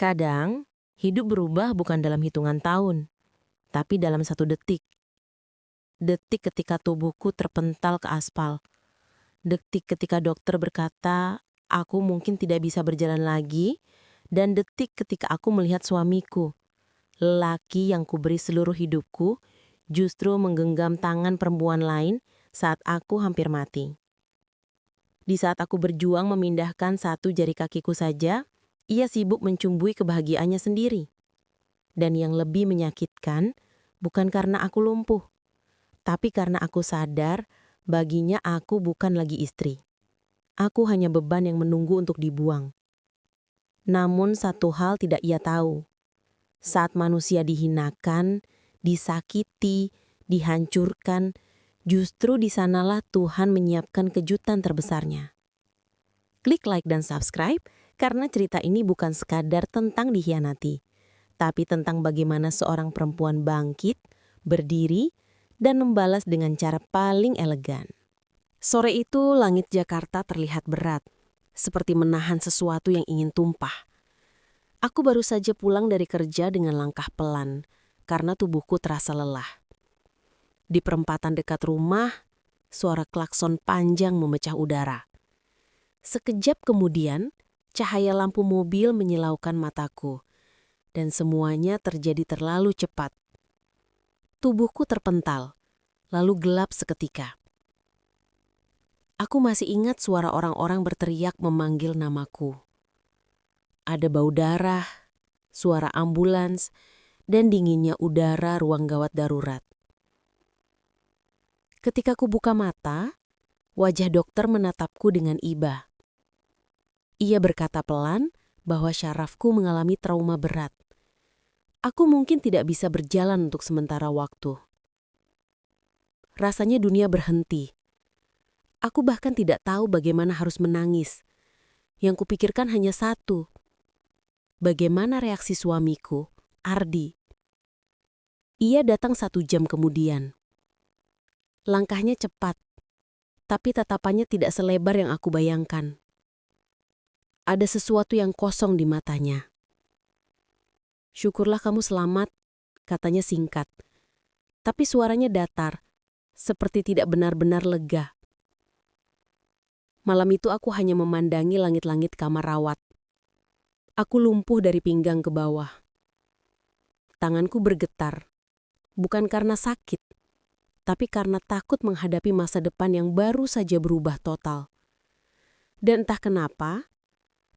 Kadang, hidup berubah bukan dalam hitungan tahun, tapi dalam satu detik. Detik ketika tubuhku terpental ke aspal. Detik ketika dokter berkata, aku mungkin tidak bisa berjalan lagi. Dan detik ketika aku melihat suamiku, lelaki yang kuberi seluruh hidupku, justru menggenggam tangan perempuan lain saat aku hampir mati. Di saat aku berjuang memindahkan satu jari kakiku saja, ia sibuk mencumbui kebahagiaannya sendiri. Dan yang lebih menyakitkan, bukan karena aku lumpuh, tapi karena aku sadar baginya aku bukan lagi istri. Aku hanya beban yang menunggu untuk dibuang. Namun satu hal tidak ia tahu. Saat manusia dihinakan, disakiti, dihancurkan, justru di sanalah Tuhan menyiapkan kejutan terbesarnya. Klik like dan subscribe karena cerita ini bukan sekadar tentang dikhianati, tapi tentang bagaimana seorang perempuan bangkit, berdiri, dan membalas dengan cara paling elegan. Sore itu langit Jakarta terlihat berat, seperti menahan sesuatu yang ingin tumpah. Aku baru saja pulang dari kerja dengan langkah pelan, karena tubuhku terasa lelah. Di perempatan dekat rumah, suara klakson panjang memecah udara. Sekejap kemudian, cahaya lampu mobil menyilaukan mataku, dan semuanya terjadi terlalu cepat. Tubuhku terpental, lalu gelap seketika. Aku masih ingat suara orang-orang berteriak memanggil namaku. Ada bau darah, suara ambulans, dan dinginnya udara ruang gawat darurat. Ketika ku buka mata, wajah dokter menatapku dengan iba. Ia berkata pelan bahwa syarafku mengalami trauma berat. Aku mungkin tidak bisa berjalan untuk sementara waktu. Rasanya dunia berhenti. Aku bahkan tidak tahu bagaimana harus menangis. Yang kupikirkan hanya satu. Bagaimana reaksi suamiku, Ardi? Ia datang 1 jam kemudian. Langkahnya cepat, tapi tatapannya tidak selebar yang aku bayangkan. Ada sesuatu yang kosong di matanya. Syukurlah kamu selamat, katanya singkat. Tapi suaranya datar, seperti tidak benar-benar lega. Malam itu aku hanya memandangi langit-langit kamar rawat. Aku lumpuh dari pinggang ke bawah. Tanganku bergetar, bukan karena sakit, tapi karena takut menghadapi masa depan yang baru saja berubah total. Dan entah kenapa,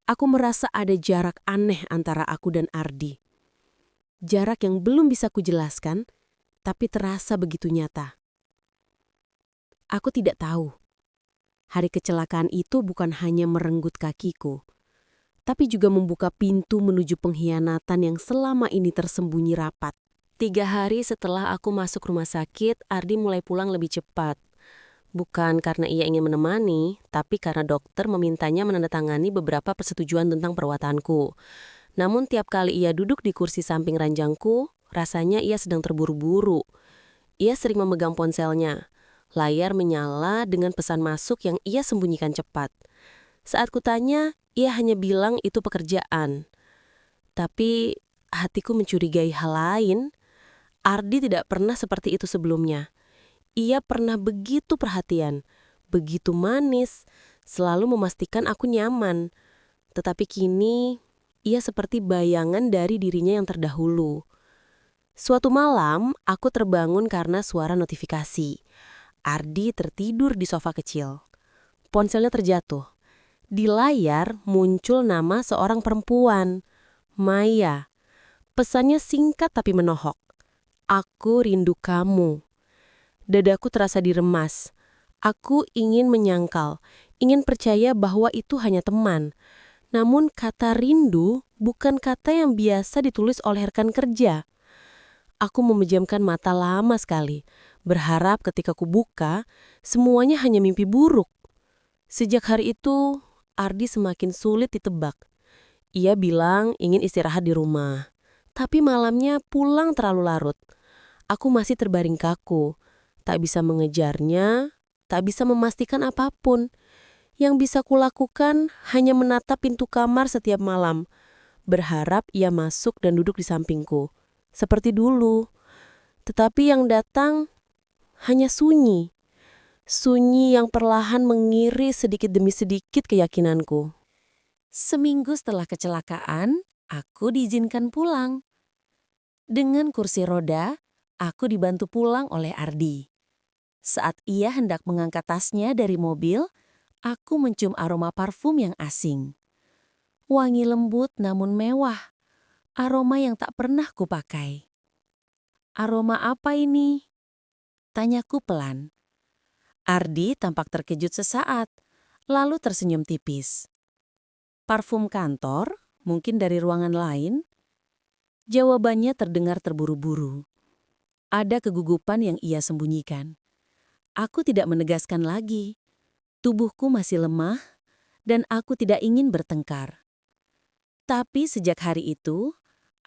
aku merasa ada jarak aneh antara aku dan Ardi. Jarak yang belum bisa kujelaskan, tapi terasa begitu nyata. Aku tidak tahu. Hari kecelakaan itu bukan hanya merenggut kakiku, tapi juga membuka pintu menuju pengkhianatan yang selama ini tersembunyi rapat. 3 hari setelah aku masuk rumah sakit, Ardi mulai pulang lebih cepat. Bukan karena ia ingin menemani, tapi karena dokter memintanya menandatangani beberapa persetujuan tentang perawatanku. Namun tiap kali ia duduk di kursi samping ranjangku, rasanya ia sedang terburu-buru. Ia sering memegang ponselnya. Layar menyala dengan pesan masuk yang ia sembunyikan cepat. Saat kutanya, ia hanya bilang itu pekerjaan. Tapi hatiku mencurigai hal lain. Ardi tidak pernah seperti itu sebelumnya. Ia pernah begitu perhatian, begitu manis, selalu memastikan aku nyaman. Tetapi kini, ia seperti bayangan dari dirinya yang terdahulu. Suatu malam, aku terbangun karena suara notifikasi. Ardi tertidur di sofa kecil. Ponselnya terjatuh. Di layar muncul nama seorang perempuan, Maya. Pesannya singkat tapi menohok. Aku rindu kamu. Dadaku terasa diremas. Aku ingin menyangkal, ingin percaya bahwa itu hanya teman. Namun kata rindu bukan kata yang biasa ditulis oleh rekan kerja. Aku memejamkan mata lama sekali, berharap ketika ku buka, semuanya hanya mimpi buruk. Sejak hari itu, Ardi semakin sulit ditebak. Ia bilang ingin istirahat di rumah, tapi malamnya pulang terlalu larut. Aku masih terbaring kaku, tak bisa mengejarnya, tak bisa memastikan apapun. Yang bisa kulakukan hanya menatap pintu kamar setiap malam, berharap ia masuk dan duduk di sampingku, seperti dulu. Tetapi yang datang hanya sunyi. Sunyi yang perlahan mengiris sedikit demi sedikit keyakinanku. Seminggu setelah kecelakaan, aku diizinkan pulang. Dengan kursi roda, aku dibantu pulang oleh Ardi. Saat ia hendak mengangkat tasnya dari mobil, aku mencium aroma parfum yang asing. Wangi lembut namun mewah, aroma yang tak pernah kupakai. Aroma apa ini? Tanyaku pelan. Ardi tampak terkejut sesaat, lalu tersenyum tipis. Parfum kantor, mungkin dari ruangan lain? Jawabannya terdengar terburu-buru. Ada kegugupan yang ia sembunyikan. Aku tidak menegaskan lagi. Tubuhku masih lemah, dan aku tidak ingin bertengkar. Tapi sejak hari itu,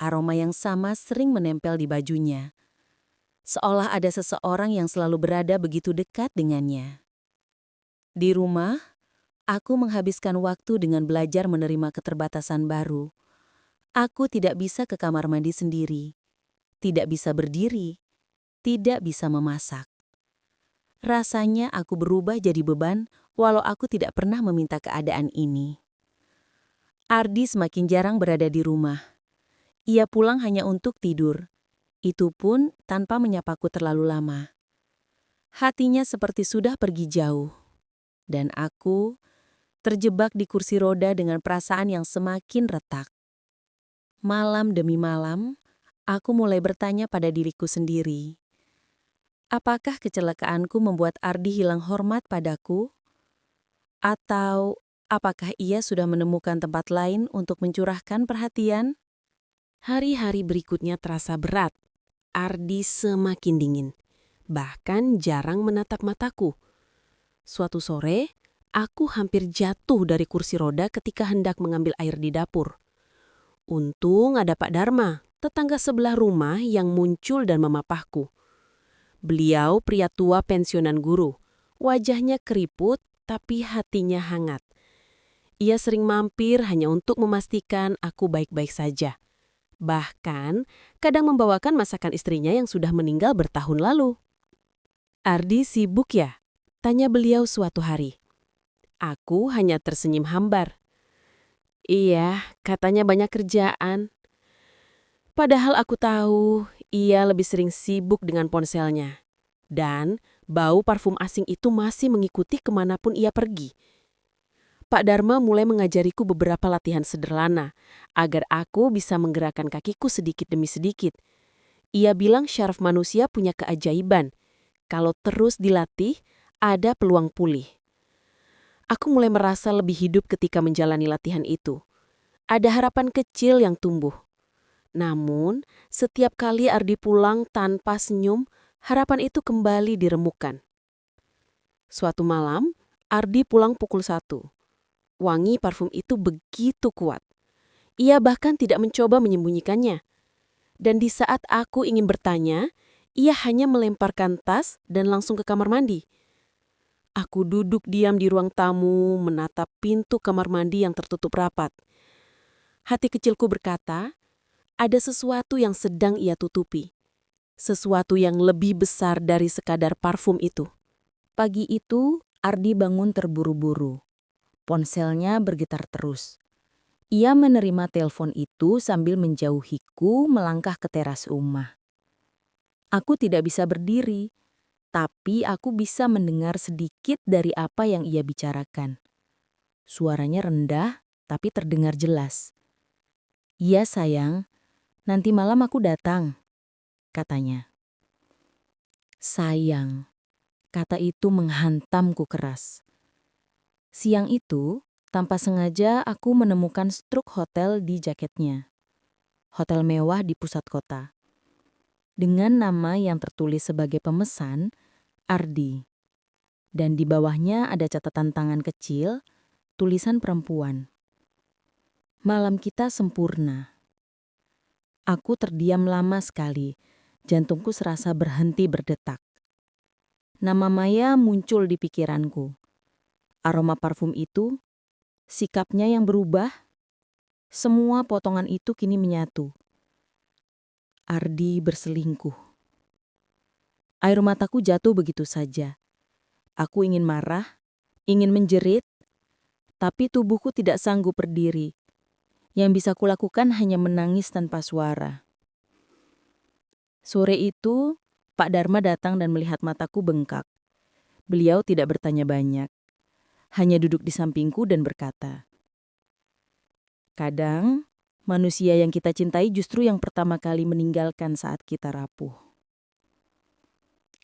aroma yang sama sering menempel di bajunya. Seolah ada seseorang yang selalu berada begitu dekat dengannya. Di rumah, aku menghabiskan waktu dengan belajar menerima keterbatasan baru. Aku tidak bisa ke kamar mandi sendiri, tidak bisa berdiri, tidak bisa memasak. Rasanya aku berubah jadi beban walau aku tidak pernah meminta keadaan ini. Ardi semakin jarang berada di rumah. Ia pulang hanya untuk tidur. Itu pun tanpa menyapaku terlalu lama. Hatinya seperti sudah pergi jauh. Dan aku terjebak di kursi roda dengan perasaan yang semakin retak. Malam demi malam, aku mulai bertanya pada diriku sendiri. Apakah kecelakaanku membuat Ardi hilang hormat padaku? Atau apakah ia sudah menemukan tempat lain untuk mencurahkan perhatian? Hari-hari berikutnya terasa berat. Ardi semakin dingin, bahkan jarang menatap mataku. Suatu sore, aku hampir jatuh dari kursi roda ketika hendak mengambil air di dapur. Untung ada Pak Dharma, tetangga sebelah rumah yang muncul dan memapahku. Beliau pria tua pensiunan guru. Wajahnya keriput, tapi hatinya hangat. Ia sering mampir hanya untuk memastikan aku baik-baik saja. Bahkan, kadang membawakan masakan istrinya yang sudah meninggal bertahun lalu. "Ardi sibuk ya?" tanya beliau suatu hari. Aku hanya tersenyum hambar. "Iya, katanya banyak kerjaan." Padahal aku tahu ia lebih sering sibuk dengan ponselnya. Dan bau parfum asing itu masih mengikuti kemanapun ia pergi. Pak Dharma mulai mengajariku beberapa latihan sederhana agar aku bisa menggerakkan kakiku sedikit demi sedikit. Ia bilang syaraf manusia punya keajaiban. Kalau terus dilatih, ada peluang pulih. Aku mulai merasa lebih hidup ketika menjalani latihan itu. Ada harapan kecil yang tumbuh. Namun, setiap kali Ardi pulang tanpa senyum, harapan itu kembali diremukkan. Suatu malam, Ardi pulang pukul 1. Wangi parfum itu begitu kuat. Ia bahkan tidak mencoba menyembunyikannya. Dan di saat aku ingin bertanya, ia hanya melemparkan tas dan langsung ke kamar mandi. Aku duduk diam di ruang tamu, menatap pintu kamar mandi yang tertutup rapat. Hati kecilku berkata, ada sesuatu yang sedang ia tutupi. Sesuatu yang lebih besar dari sekadar parfum itu. Pagi itu, Ardi bangun terburu-buru. Ponselnya bergetar terus. Ia menerima telepon itu sambil menjauhiku melangkah ke teras rumah. Aku tidak bisa berdiri, tapi aku bisa mendengar sedikit dari apa yang ia bicarakan. Suaranya rendah, tapi terdengar jelas. "Iya sayang, nanti malam aku datang," katanya. Sayang, kata itu menghantamku keras. Siang itu, tanpa sengaja aku menemukan struk hotel di jaketnya. Hotel mewah di pusat kota. Dengan nama yang tertulis sebagai pemesan, Ardi. Dan di bawahnya ada catatan tangan kecil, tulisan perempuan. Malam kita sempurna. Aku terdiam lama sekali, jantungku serasa berhenti berdetak. Nama Maya muncul di pikiranku. Aroma parfum itu, sikapnya yang berubah, Semua potongan itu kini menyatu. Ardi berselingkuh. Air mataku jatuh begitu saja. Aku ingin marah, ingin menjerit, tapi tubuhku tidak sanggup berdiri. Yang bisa kulakukan hanya menangis tanpa suara. Sore itu, Pak Dharma datang dan melihat mataku bengkak. Beliau tidak bertanya banyak, hanya duduk di sampingku dan berkata, "Kadang, manusia yang kita cintai justru yang pertama kali meninggalkan saat kita rapuh."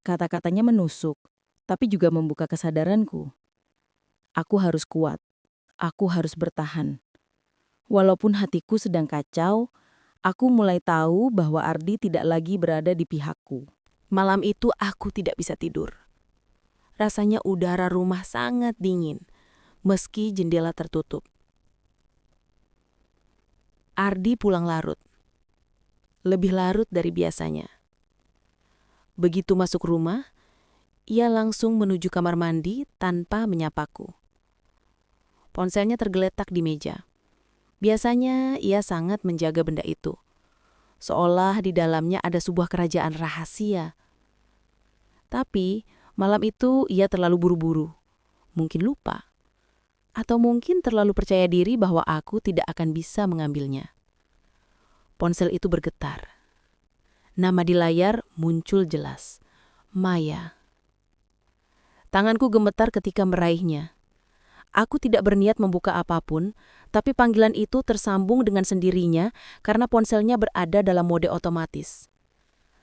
Kata-katanya menusuk, tapi juga membuka kesadaranku. Aku harus kuat, aku harus bertahan. Walaupun hatiku sedang kacau, aku mulai tahu bahwa Ardi tidak lagi berada di pihakku. Malam itu aku tidak bisa tidur. Rasanya udara rumah sangat dingin, meski jendela tertutup. Ardi pulang larut. Lebih larut dari biasanya. Begitu masuk rumah, ia langsung menuju kamar mandi tanpa menyapaku. Ponselnya tergeletak di meja. Biasanya ia sangat menjaga benda itu, seolah di dalamnya ada sebuah kerajaan rahasia. Tapi malam itu ia terlalu buru-buru, mungkin lupa, atau mungkin terlalu percaya diri bahwa aku tidak akan bisa mengambilnya. Ponsel itu bergetar. Nama di layar muncul jelas, Maya. Tanganku gemetar ketika meraihnya. Aku tidak berniat membuka apapun, tapi panggilan itu tersambung dengan sendirinya karena ponselnya berada dalam mode otomatis.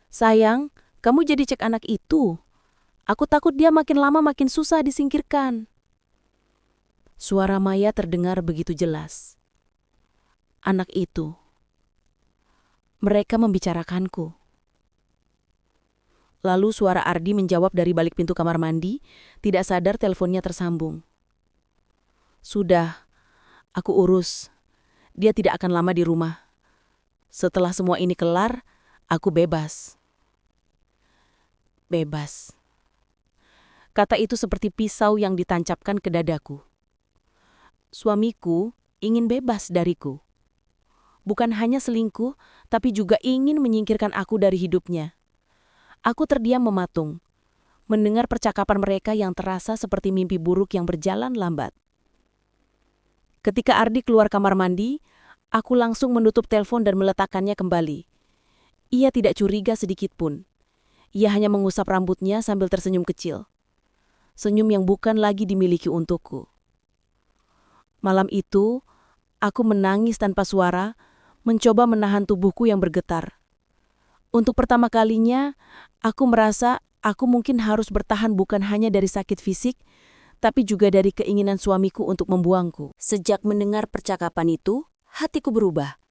"Sayang, kamu jadi cek anak itu. Aku takut dia makin lama makin susah disingkirkan." Suara Maya terdengar begitu jelas. Anak itu. Mereka membicarakanku. Lalu suara Ardi menjawab dari balik pintu kamar mandi, tidak sadar teleponnya tersambung. "Sudah, aku urus. Dia tidak akan lama di rumah. Setelah semua ini kelar, aku bebas." Bebas. Kata itu seperti pisau yang ditancapkan ke dadaku. Suamiku ingin bebas dariku. Bukan hanya selingkuh, tapi juga ingin menyingkirkan aku dari hidupnya. Aku terdiam mematung, mendengar percakapan mereka yang terasa seperti mimpi buruk yang berjalan lambat. Ketika Ardi keluar kamar mandi, aku langsung menutup telepon dan meletakkannya kembali. Ia tidak curiga sedikit pun. Ia hanya mengusap rambutnya sambil tersenyum kecil. Senyum yang bukan lagi dimiliki untukku. Malam itu, aku menangis tanpa suara, mencoba menahan tubuhku yang bergetar. Untuk pertama kalinya, aku merasa aku mungkin harus bertahan bukan hanya dari sakit fisik, tapi juga dari keinginan suamiku untuk membuangku. Sejak mendengar percakapan itu, hatiku berubah.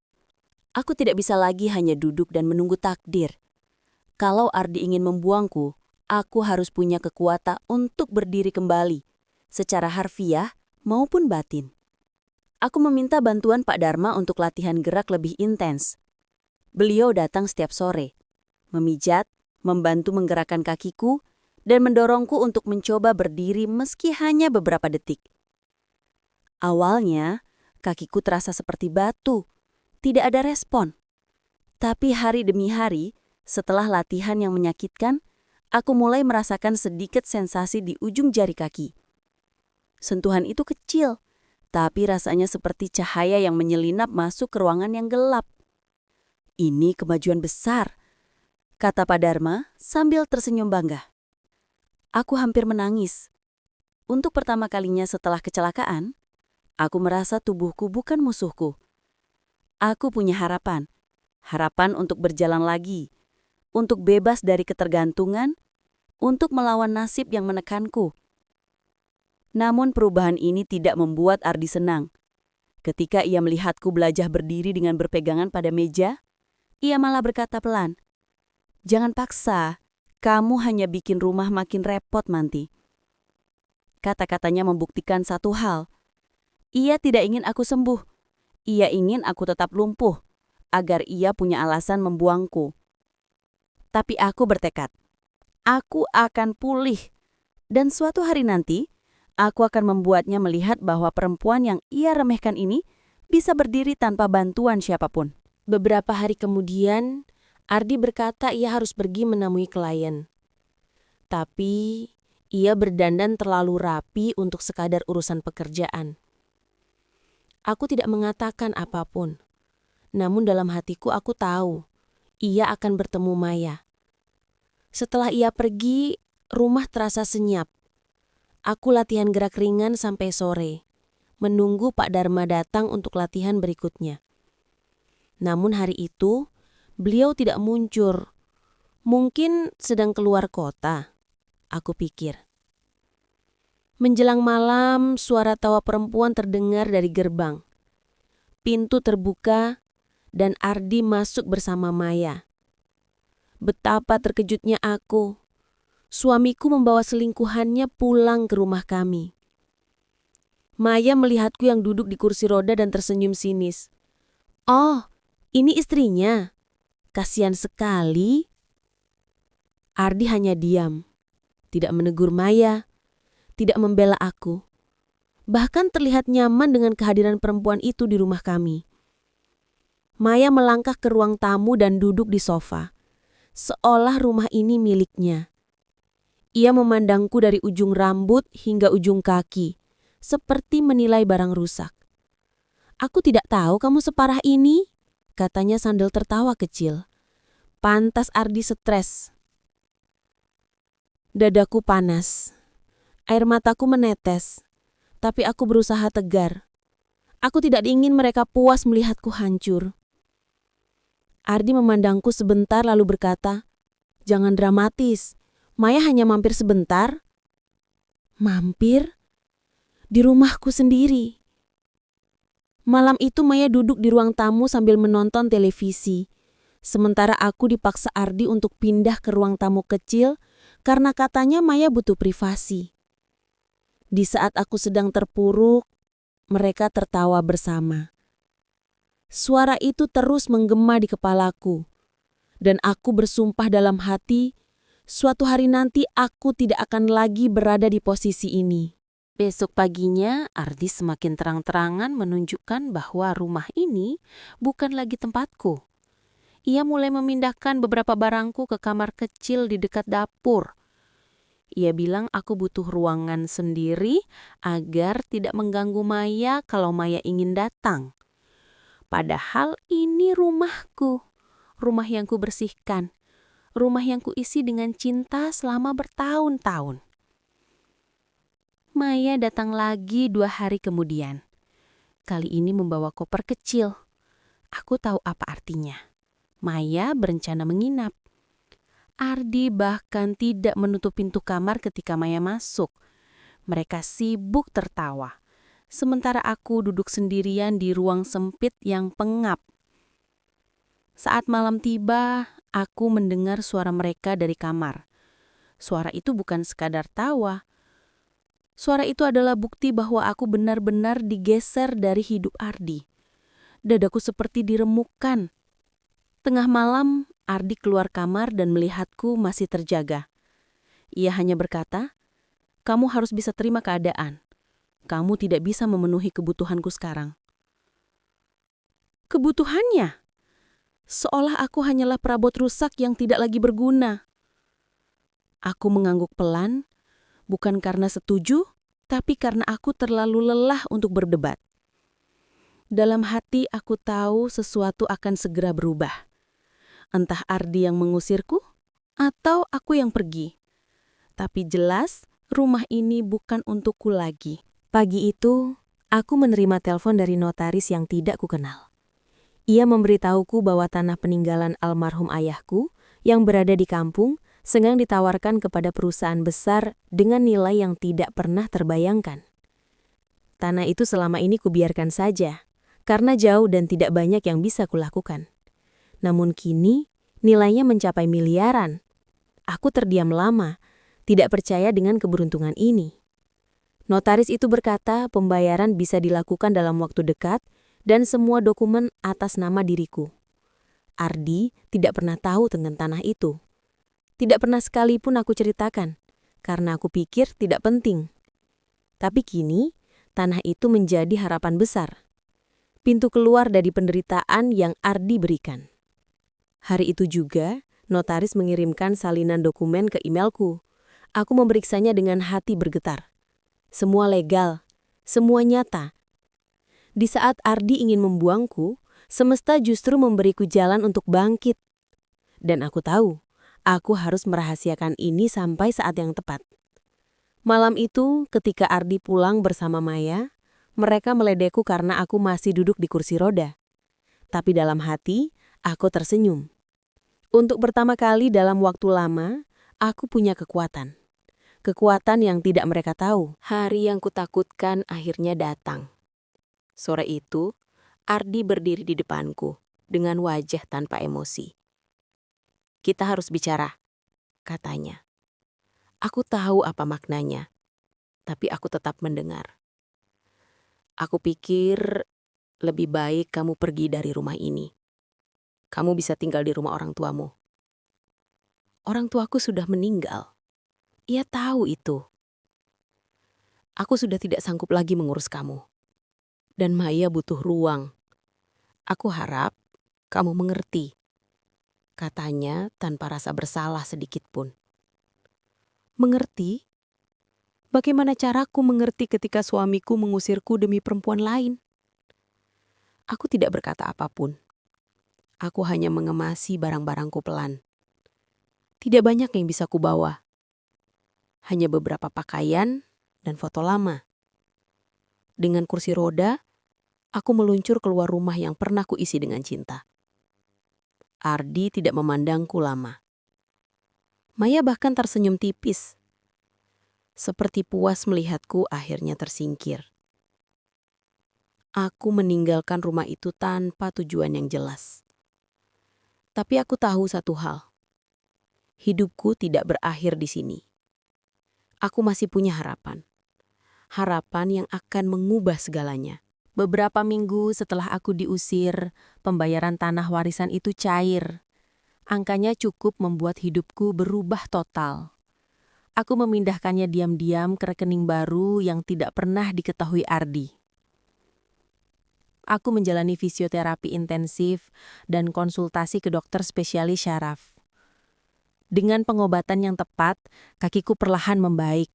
Aku tidak bisa lagi hanya duduk dan menunggu takdir. Kalau Ardi ingin membuangku, aku harus punya kekuatan untuk berdiri kembali, secara harfiah maupun batin. Aku meminta bantuan Pak Dharma untuk latihan gerak lebih intens. Beliau datang setiap sore, memijat, membantu menggerakkan kakiku, dan mendorongku untuk mencoba berdiri meski hanya beberapa detik. Awalnya, kakiku terasa seperti batu, tidak ada respon. Tapi hari demi hari, setelah latihan yang menyakitkan, aku mulai merasakan sedikit sensasi di ujung jari kaki. Sentuhan itu kecil, tapi rasanya seperti cahaya yang menyelinap masuk ke ruangan yang gelap. "Ini kemajuan besar," kata Pak Dharma sambil tersenyum bangga. Aku hampir menangis. Untuk pertama kalinya setelah kecelakaan, aku merasa tubuhku bukan musuhku. Aku punya harapan. Harapan untuk berjalan lagi, untuk bebas dari ketergantungan, untuk melawan nasib yang menekanku. Namun perubahan ini tidak membuat Ardi senang. Ketika ia melihatku belajar berdiri dengan berpegangan pada meja, ia malah berkata pelan, "Jangan paksa, kamu hanya bikin rumah makin repot nanti." Kata-katanya membuktikan satu hal. Ia tidak ingin aku sembuh. Ia ingin aku tetap lumpuh, agar ia punya alasan membuangku. Tapi aku bertekad, aku akan pulih. Dan suatu hari nanti, aku akan membuatnya melihat bahwa perempuan yang ia remehkan ini bisa berdiri tanpa bantuan siapapun. Beberapa hari kemudian, Ardi berkata ia harus pergi menemui klien. Tapi, ia berdandan terlalu rapi untuk sekadar urusan pekerjaan. Aku tidak mengatakan apapun. Namun dalam hatiku aku tahu, ia akan bertemu Maya. Setelah ia pergi, rumah terasa senyap. Aku latihan gerak ringan sampai sore, menunggu Pak Dharma datang untuk latihan berikutnya. Namun hari itu, beliau tidak muncul. Mungkin sedang keluar kota, aku pikir. Menjelang malam, suara tawa perempuan terdengar dari gerbang. Pintu terbuka, dan Ardi masuk bersama Maya. Betapa terkejutnya aku. Suamiku membawa selingkuhannya pulang ke rumah kami. Maya melihatku yang duduk di kursi roda dan tersenyum sinis. "Oh, ini istrinya. Kasihan sekali." Ardi hanya diam, tidak menegur Maya, tidak membela aku. Bahkan terlihat nyaman dengan kehadiran perempuan itu di rumah kami. Maya melangkah ke ruang tamu dan duduk di sofa, seolah rumah ini miliknya. Ia memandangku dari ujung rambut hingga ujung kaki, seperti menilai barang rusak. "Aku tidak tahu kamu separah ini," katanya sambil tertawa kecil. Pantas Ardi stres. Dadaku panas. Air mataku menetes. Tapi aku berusaha tegar. Aku tidak ingin mereka puas melihatku hancur. Ardi memandangku sebentar lalu berkata, "Jangan dramatis. Maya hanya mampir sebentar." Mampir? Di rumahku sendiri. Malam itu Maya duduk di ruang tamu sambil menonton televisi. Sementara aku dipaksa Ardi untuk pindah ke ruang tamu kecil karena katanya Maya butuh privasi. Di saat aku sedang terpuruk, mereka tertawa bersama. Suara itu terus menggema di kepalaku, dan aku bersumpah dalam hati, suatu hari nanti aku tidak akan lagi berada di posisi ini. Besok paginya, Ardi semakin terang-terangan menunjukkan bahwa rumah ini bukan lagi tempatku. Ia mulai memindahkan beberapa barangku ke kamar kecil di dekat dapur. Ia bilang aku butuh ruangan sendiri agar tidak mengganggu Maya kalau Maya ingin datang. Padahal ini rumahku, rumah yang kubersihkan, rumah yang kuisi dengan cinta selama bertahun-tahun. Maya datang lagi 2 hari kemudian. Kali ini membawa koper kecil. Aku tahu apa artinya. Maya berencana menginap. Ardi bahkan tidak menutup pintu kamar ketika Maya masuk. Mereka sibuk tertawa. Sementara aku duduk sendirian di ruang sempit yang pengap. Saat malam tiba, aku mendengar suara mereka dari kamar. Suara itu bukan sekadar tawa. Suara itu adalah bukti bahwa aku benar-benar digeser dari hidup Ardi. Dadaku seperti diremukkan. Tengah malam, Ardi keluar kamar dan melihatku masih terjaga. Ia hanya berkata, "Kamu harus bisa terima keadaan. Kamu tidak bisa memenuhi kebutuhanku sekarang." Kebutuhannya? Seolah aku hanyalah perabot rusak yang tidak lagi berguna. Aku mengangguk pelan, bukan karena setuju, tapi karena aku terlalu lelah untuk berdebat. Dalam hati aku tahu sesuatu akan segera berubah. Entah Ardi yang mengusirku, atau aku yang pergi. Tapi jelas, rumah ini bukan untukku lagi. Pagi itu, aku menerima telepon dari notaris yang tidak kukenal. Ia memberitahuku bahwa tanah peninggalan almarhum ayahku yang berada di kampung sedang ditawarkan kepada perusahaan besar dengan nilai yang tidak pernah terbayangkan. Tanah itu selama ini kubiarkan saja, karena jauh dan tidak banyak yang bisa kulakukan. Namun kini, nilainya mencapai miliaran. Aku terdiam lama, tidak percaya dengan keberuntungan ini. Notaris itu berkata pembayaran bisa dilakukan dalam waktu dekat dan semua dokumen atas nama diriku. Ardi tidak pernah tahu tentang tanah itu. Tidak pernah sekalipun aku ceritakan, karena aku pikir tidak penting. Tapi kini, tanah itu menjadi harapan besar. pintu keluar dari penderitaan yang Ardi berikan. Hari itu juga, notaris mengirimkan salinan dokumen ke emailku. Aku memeriksanya dengan hati bergetar. Semua legal, semua nyata. Di saat Ardi ingin membuangku, semesta justru memberiku jalan untuk bangkit. Dan aku tahu, aku harus merahasiakan ini sampai saat yang tepat. Malam itu, ketika Ardi pulang bersama Maya, mereka meledekku karena aku masih duduk di kursi roda. Tapi dalam hati, aku tersenyum. Untuk pertama kali dalam waktu lama, aku punya kekuatan. Kekuatan yang tidak mereka tahu. Hari yang kutakutkan akhirnya datang. Sore itu, Ardi berdiri di depanku dengan wajah tanpa emosi. "Kita harus bicara," katanya. Aku tahu apa maknanya, tapi aku tetap mendengar. "Aku pikir lebih baik kamu pergi dari rumah ini. Kamu bisa tinggal di rumah orang tuamu." Orang tuaku sudah meninggal. Ia tahu itu. "Aku sudah tidak sanggup lagi mengurus kamu. Dan Maya butuh ruang. Aku harap kamu mengerti," katanya tanpa rasa bersalah sedikit pun. Mengerti? Bagaimana caraku mengerti ketika suamiku mengusirku demi perempuan lain? Aku tidak berkata apapun. Aku hanya mengemasi barang-barangku pelan. Tidak banyak yang bisa kubawa. Hanya beberapa pakaian dan foto lama. Dengan kursi roda, aku meluncur keluar rumah yang pernah kuisi dengan cinta. Ardi tidak memandangku lama. Maya bahkan tersenyum tipis. Seperti puas melihatku akhirnya tersingkir. Aku meninggalkan rumah itu tanpa tujuan yang jelas. Tapi aku tahu satu hal. Hidupku tidak berakhir di sini. Aku masih punya harapan. Harapan yang akan mengubah segalanya. Beberapa minggu setelah aku diusir, pembayaran tanah warisan itu cair. Angkanya cukup membuat hidupku berubah total. Aku memindahkannya diam-diam ke rekening baru yang tidak pernah diketahui Ardi. Aku menjalani fisioterapi intensif dan konsultasi ke dokter spesialis syaraf. Dengan pengobatan yang tepat, kakiku perlahan membaik.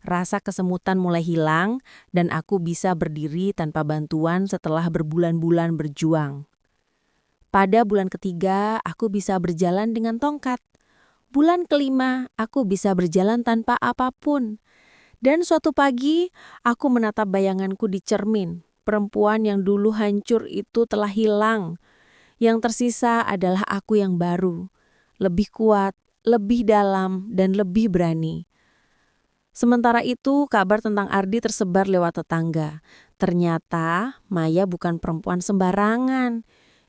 Rasa kesemutan mulai hilang dan aku bisa berdiri tanpa bantuan setelah berbulan-bulan berjuang. Pada bulan ketiga, aku bisa berjalan dengan tongkat. Bulan kelima, aku bisa berjalan tanpa apapun. Dan suatu pagi, aku menatap bayanganku di cermin. Perempuan yang dulu hancur itu telah hilang. Yang tersisa adalah aku yang baru. Lebih kuat, lebih dalam, dan lebih berani. Sementara itu, kabar tentang Ardi tersebar lewat tetangga. Ternyata, Maya bukan perempuan sembarangan.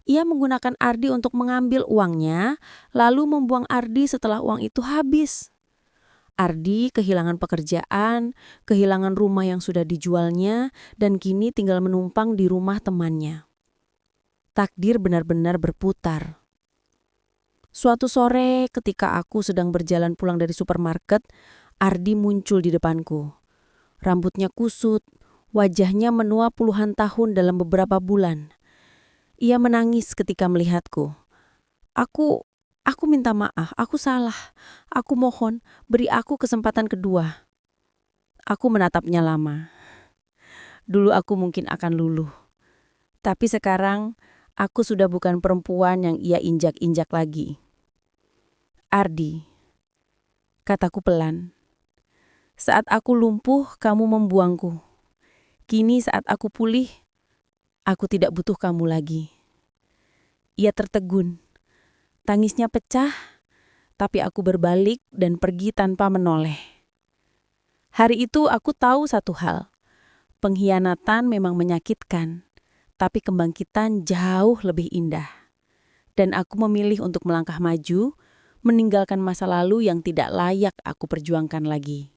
Ia menggunakan Ardi untuk mengambil uangnya, lalu membuang Ardi setelah uang itu habis. Ardi kehilangan pekerjaan, kehilangan rumah yang sudah dijualnya, dan kini tinggal menumpang di rumah temannya. Takdir benar-benar berputar. Suatu sore ketika aku sedang berjalan pulang dari supermarket, Ardi muncul di depanku. Rambutnya kusut, wajahnya menua puluhan tahun dalam beberapa bulan. Ia menangis ketika melihatku. Aku minta maaf, aku salah. Aku mohon, beri aku kesempatan kedua. Aku menatapnya lama. Dulu aku mungkin akan luluh. Tapi sekarang, aku sudah bukan perempuan yang ia injak-injak lagi. "Ardi," kataku pelan. "Saat aku lumpuh, kamu membuangku. Kini saat aku pulih, aku tidak butuh kamu lagi." Ia tertegun. Tangisnya pecah, tapi aku berbalik dan pergi tanpa menoleh. Hari itu aku tahu satu hal. Pengkhianatan memang menyakitkan, tapi kebangkitan jauh lebih indah. Dan aku memilih untuk melangkah maju, meninggalkan masa lalu yang tidak layak aku perjuangkan lagi.